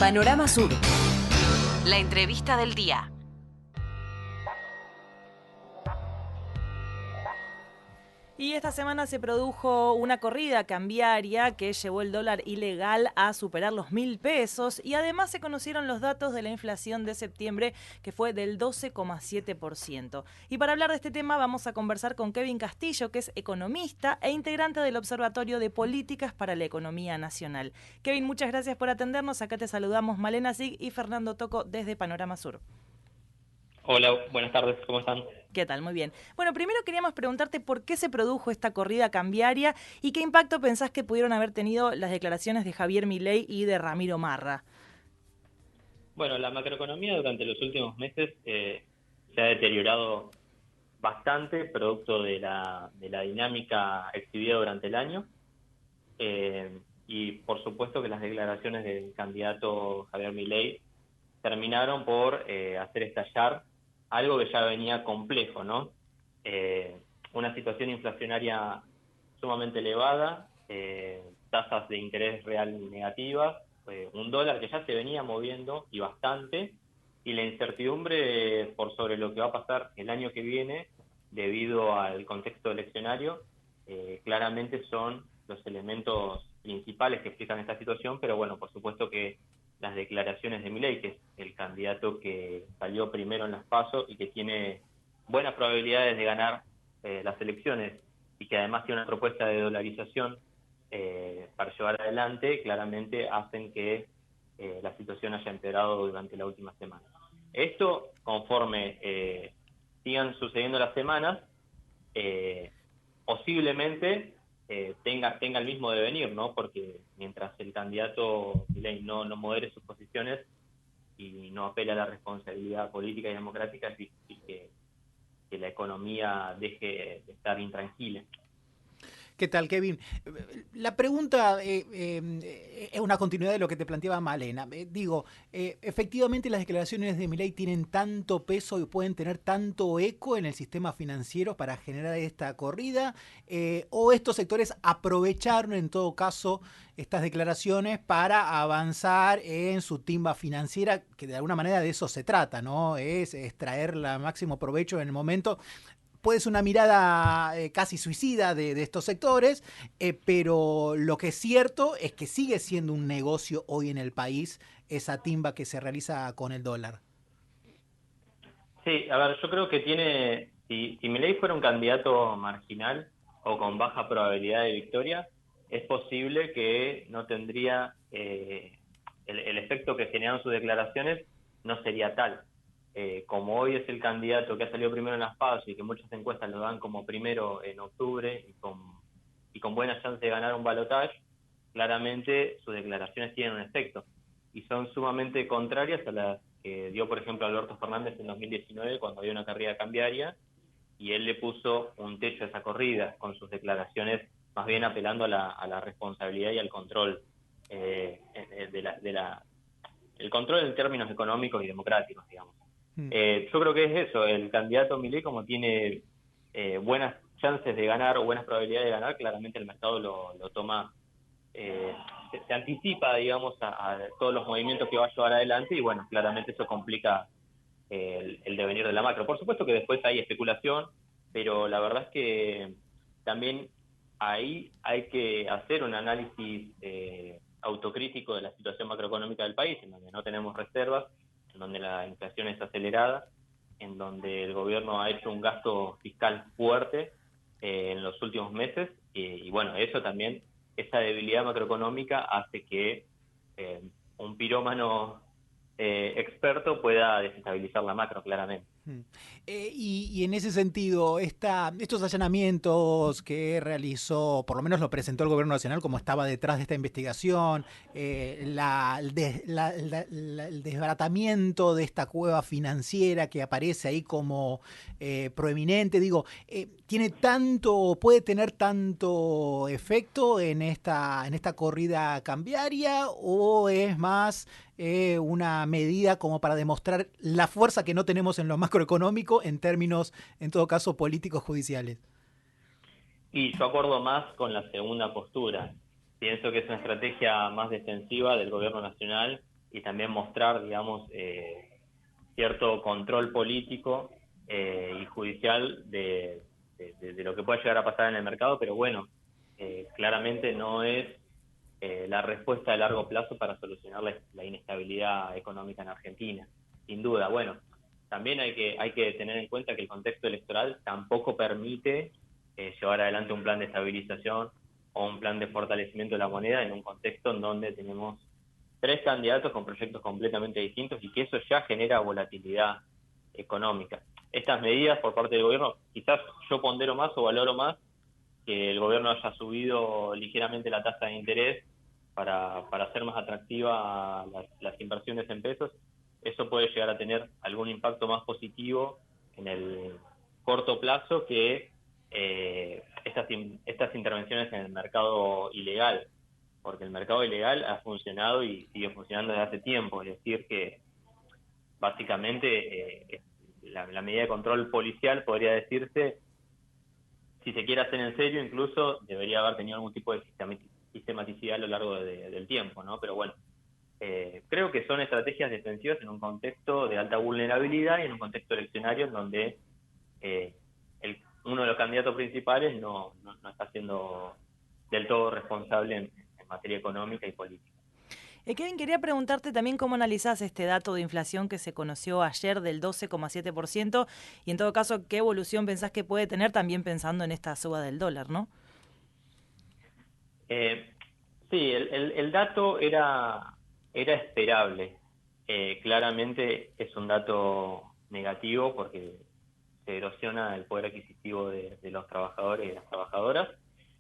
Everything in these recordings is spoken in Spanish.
Panorama Sur. La entrevista del día. Y esta semana se produjo una corrida cambiaria que llevó el dólar ilegal a superar los 1.000 pesos y además se conocieron los datos de la inflación de septiembre, que fue del 12,7%. Y para hablar de este tema vamos a conversar con Kevin Castillo, que es economista e integrante del Observatorio de Políticas para la Economía Nacional. Kevin, muchas gracias por atendernos. Acá te saludamos Malena Sig y Fernando Toco desde Panorama Sur. Hola, buenas tardes, ¿cómo están? ¿Qué tal? Muy bien. Bueno, primero queríamos preguntarte por qué se produjo esta corrida cambiaria y qué impacto pensás que pudieron haber tenido las declaraciones de Javier Milei y de Ramiro Marra. Bueno, la macroeconomía durante los últimos meses se ha deteriorado bastante, producto de la dinámica exhibida durante el año. Y por supuesto que las declaraciones del candidato Javier Milei terminaron por hacer estallar algo que ya venía complejo, ¿no? Una situación inflacionaria sumamente elevada, tasas de interés real negativas, un dólar que ya se venía moviendo y bastante, y la incertidumbre por sobre lo que va a pasar el año que viene debido al contexto eleccionario, claramente son los elementos principales que explican esta situación, pero bueno, por supuesto que las declaraciones de Milei, que es el candidato que salió primero en las PASO y que tiene buenas probabilidades de ganar las elecciones y que además tiene una propuesta de dolarización para llevar adelante, claramente hacen que la situación haya empeorado durante la última semana. Esto, conforme sigan sucediendo las semanas, posiblemente tenga el mismo devenir, ¿no? Porque mientras el candidato Milei no modere sus posiciones y no apele a la responsabilidad política y democrática, es difícil que la economía deje de estar intranquila. ¿Qué tal, Kevin? La pregunta es una continuidad de lo que te planteaba Malena. Efectivamente las declaraciones de Milei tienen tanto peso y pueden tener tanto eco en el sistema financiero para generar esta corrida, o estos sectores aprovecharon en todo caso estas declaraciones para avanzar en su timba financiera, que de alguna manera de eso se trata, ¿no? Es extraer el máximo provecho en el momento. Puede ser una mirada casi suicida de estos sectores, pero lo que es cierto es que sigue siendo un negocio hoy en el país esa timba que se realiza con el dólar. Sí, a ver, yo creo que si Milei fuera un candidato marginal o con baja probabilidad de victoria, es posible que no tendría el efecto que generan sus declaraciones, no sería tal. Como hoy es el candidato que ha salido primero en las PASO y que muchas encuestas lo dan como primero en octubre y con buena chance de ganar un balotaje, claramente sus declaraciones tienen un efecto y son sumamente contrarias a las que dio, por ejemplo, Alberto Fernández en 2019 cuando había una corrida cambiaria y él le puso un techo a esa corrida con sus declaraciones más bien apelando a la responsabilidad y al control el control en términos económicos y democráticos, digamos. Yo creo que es eso, el candidato Milei, como tiene buenas chances de ganar o buenas probabilidades de ganar, claramente el mercado lo toma, se anticipa, digamos, a todos los movimientos que va a llevar adelante y bueno, claramente eso complica el devenir de la macro. Por supuesto que después hay especulación, pero la verdad es que también ahí hay que hacer un análisis autocrítico de la situación macroeconómica del país, en donde no tenemos reservas, en donde la inflación es acelerada, en donde el gobierno ha hecho un gasto fiscal fuerte en los últimos meses, y bueno, eso también, esa debilidad macroeconómica hace que un pirómano experto pueda desestabilizar la macro, claramente. Y en ese sentido, estos allanamientos que realizó, por lo menos lo presentó el Gobierno Nacional como estaba detrás de esta investigación, el desbaratamiento de esta cueva financiera que aparece ahí como proeminente, puede tener tanto efecto en esta corrida cambiaria, o es más una medida como para demostrar la fuerza que no tenemos en lo macroeconómico en términos, en todo caso, políticos judiciales? Y yo acuerdo más con la segunda postura. Pienso que es una estrategia más defensiva del gobierno nacional también mostrar, digamos, cierto control político y judicial de lo que pueda llegar a pasar en el mercado, pero bueno, claramente no es la respuesta a largo plazo para solucionar la inestabilidad económica en Argentina, sin duda. Bueno, también hay que tener en cuenta que el contexto electoral tampoco permite llevar adelante un plan de estabilización o un plan de fortalecimiento de la moneda en un contexto en donde tenemos 3 candidatos con proyectos completamente distintos y que eso ya genera volatilidad económica. Estas medidas por parte del gobierno, quizás yo pondero más o valoro más que el gobierno haya subido ligeramente la tasa de interés para hacer más atractiva las inversiones en pesos. Eso puede llegar a tener algún impacto más positivo en el corto plazo que estas intervenciones en el mercado ilegal, porque el mercado ilegal ha funcionado y sigue funcionando desde hace tiempo, es decir que básicamente la medida de control policial podría decirse, si se quiere hacer en serio, incluso debería haber tenido algún tipo de sistematicidad a lo largo del tiempo, ¿no? Pero bueno, creo que son estrategias defensivas en un contexto de alta vulnerabilidad y en un contexto eleccionario en donde uno de los candidatos principales no está siendo del todo responsable en materia económica y política. Kevin, quería preguntarte también cómo analizás este dato de inflación que se conoció ayer del 12,7% y en todo caso, ¿qué evolución pensás que puede tener también pensando en esta suba del dólar, no? Sí, el dato era esperable. Claramente es un dato negativo porque se erosiona el poder adquisitivo de los trabajadores y de las trabajadoras,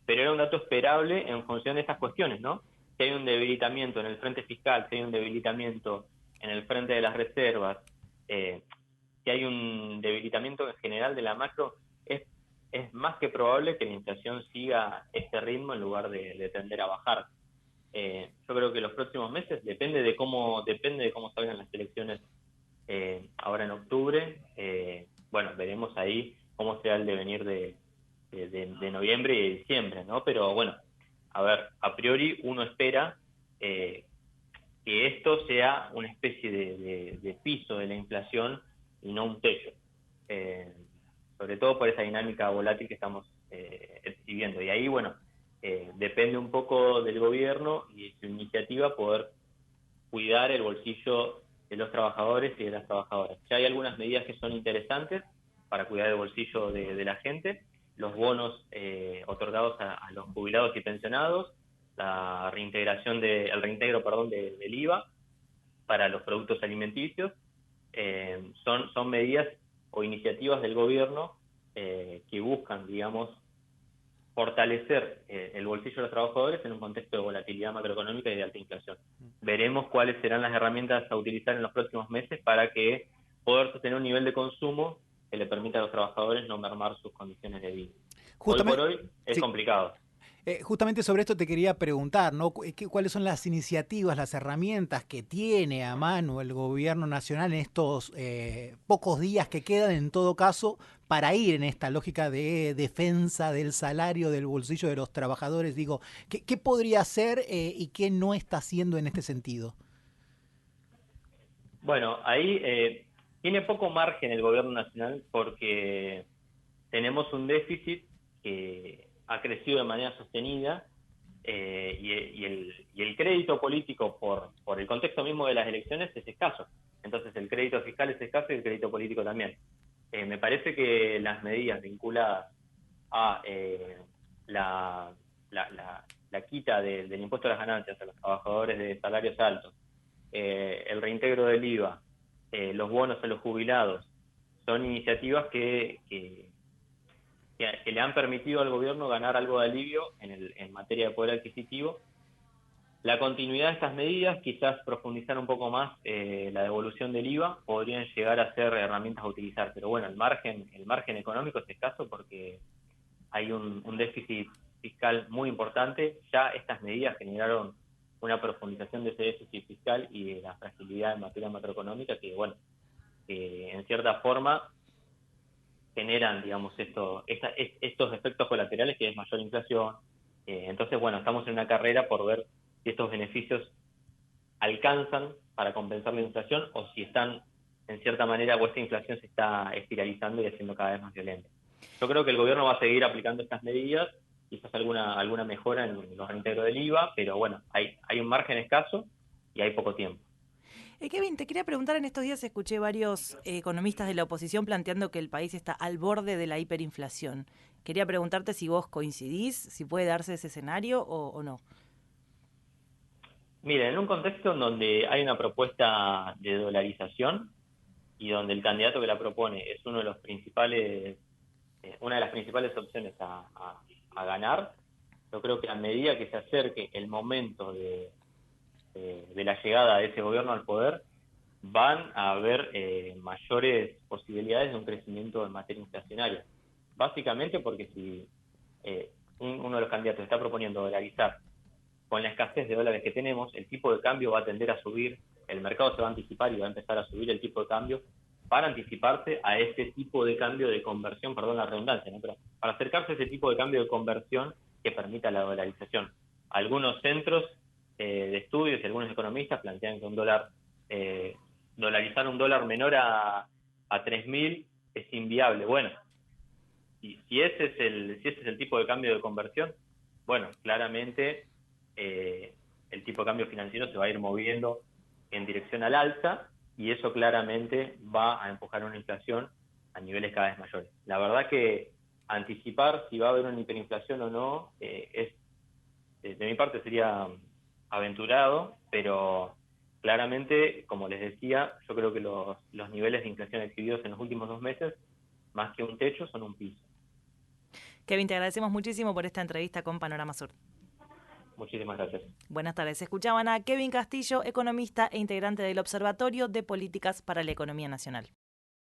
pero era un dato esperable en función de estas cuestiones, ¿no? Si hay un debilitamiento en el frente fiscal, si hay un debilitamiento en el frente de las reservas, si hay un debilitamiento en general de la macro, es más que probable que la inflación siga este ritmo en lugar de tender a bajar. Yo creo que los próximos meses depende de cómo salgan las elecciones ahora en octubre. Bueno, veremos ahí cómo será el devenir de noviembre y de diciembre, ¿no? Pero bueno, a ver, a priori uno espera que esto sea una especie de piso de la inflación y no un techo, sobre todo por esa dinámica volátil que estamos exhibiendo. Y ahí, bueno, depende un poco del gobierno y de su iniciativa poder cuidar el bolsillo de los trabajadores y de las trabajadoras. Ya hay algunas medidas que son interesantes para cuidar el bolsillo de la gente, los bonos otorgados a los jubilados y pensionados, el reintegro del IVA para los productos alimenticios, son medidas o iniciativas del gobierno que buscan, digamos, fortalecer el bolsillo de los trabajadores en un contexto de volatilidad macroeconómica y de alta inflación. Veremos cuáles serán las herramientas a utilizar en los próximos meses para que poder sostener un nivel de consumo que le permita a los trabajadores no mermar sus condiciones de vida. Hoy por hoy es complicado. Justamente sobre esto te quería preguntar, ¿no? ¿Cuáles son las iniciativas, las herramientas que tiene a mano el gobierno nacional en estos pocos días que quedan, en todo caso, para ir en esta lógica de defensa del salario, del bolsillo de los trabajadores? Digo, ¿qué podría hacer y qué no está haciendo en este sentido? Bueno, ahí tiene poco margen el gobierno nacional porque tenemos un déficit que ha crecido de manera sostenida y el crédito político por el contexto mismo de las elecciones es escaso. Entonces el crédito fiscal es escaso y el crédito político también. Me parece que las medidas vinculadas a la quita del impuesto a las ganancias a los trabajadores de salarios altos, el reintegro del IVA, los bonos a los jubilados, son iniciativas que le han permitido al gobierno ganar algo de alivio en materia de poder adquisitivo. La continuidad de estas medidas, quizás profundizar un poco más la devolución del IVA, podrían llegar a ser herramientas a utilizar, pero bueno, el margen económico es escaso porque hay un déficit fiscal muy importante. Ya estas medidas generaron una profundización de ese déficit fiscal y de la fragilidad en materia macroeconómica que, bueno, en cierta forma generan, digamos, estos efectos colaterales que es mayor inflación. Entonces, bueno, estamos en una carrera por ver si estos beneficios alcanzan para compensar la inflación o si están, en cierta manera, o esta inflación se está espiralizando y haciendo cada vez más violenta. Yo creo que el gobierno va a seguir aplicando estas medidas, quizás alguna mejora en los reintegros del IVA, pero bueno, hay un margen escaso y hay poco tiempo. Kevin, te quería preguntar, en estos días escuché varios economistas de la oposición planteando que el país está al borde de la hiperinflación. Quería preguntarte si vos coincidís, si puede darse ese escenario o no. Mira, en un contexto en donde hay una propuesta de dolarización y donde el candidato que la propone es una de las principales opciones a ganar, yo creo que a medida que se acerque el momento de la llegada de ese gobierno al poder, van a haber mayores posibilidades de un crecimiento en materia inflacionaria. Básicamente porque si uno de los candidatos está proponiendo dolarizar, con la escasez de dólares que tenemos, el tipo de cambio va a tender a subir, el mercado se va a anticipar y va a empezar a subir el tipo de cambio para anticiparse a ese tipo de cambio de conversión, perdón la redundancia, ¿no? Pero para acercarse a ese tipo de cambio de conversión que permita la dolarización. Algunos centros de estudios y algunos economistas plantean que dolarizar un dólar menor a 3.000 es inviable. Bueno, y si ese es el tipo de cambio de conversión, bueno, claramente el tipo de cambio financiero se va a ir moviendo en dirección al alza y eso claramente va a empujar una inflación a niveles cada vez mayores. La verdad que anticipar si va a haber una hiperinflación o no de mi parte sería aventurado, pero claramente, como les decía, yo creo que los niveles de inflación exhibidos en los últimos 2 meses, más que un techo, son un piso. Kevin, te agradecemos muchísimo por esta entrevista con Panorama Sur. Muchísimas gracias. Buenas tardes. Escuchaban a Kevin Castillo, economista e integrante del Observatorio de Políticas para la Economía Nacional.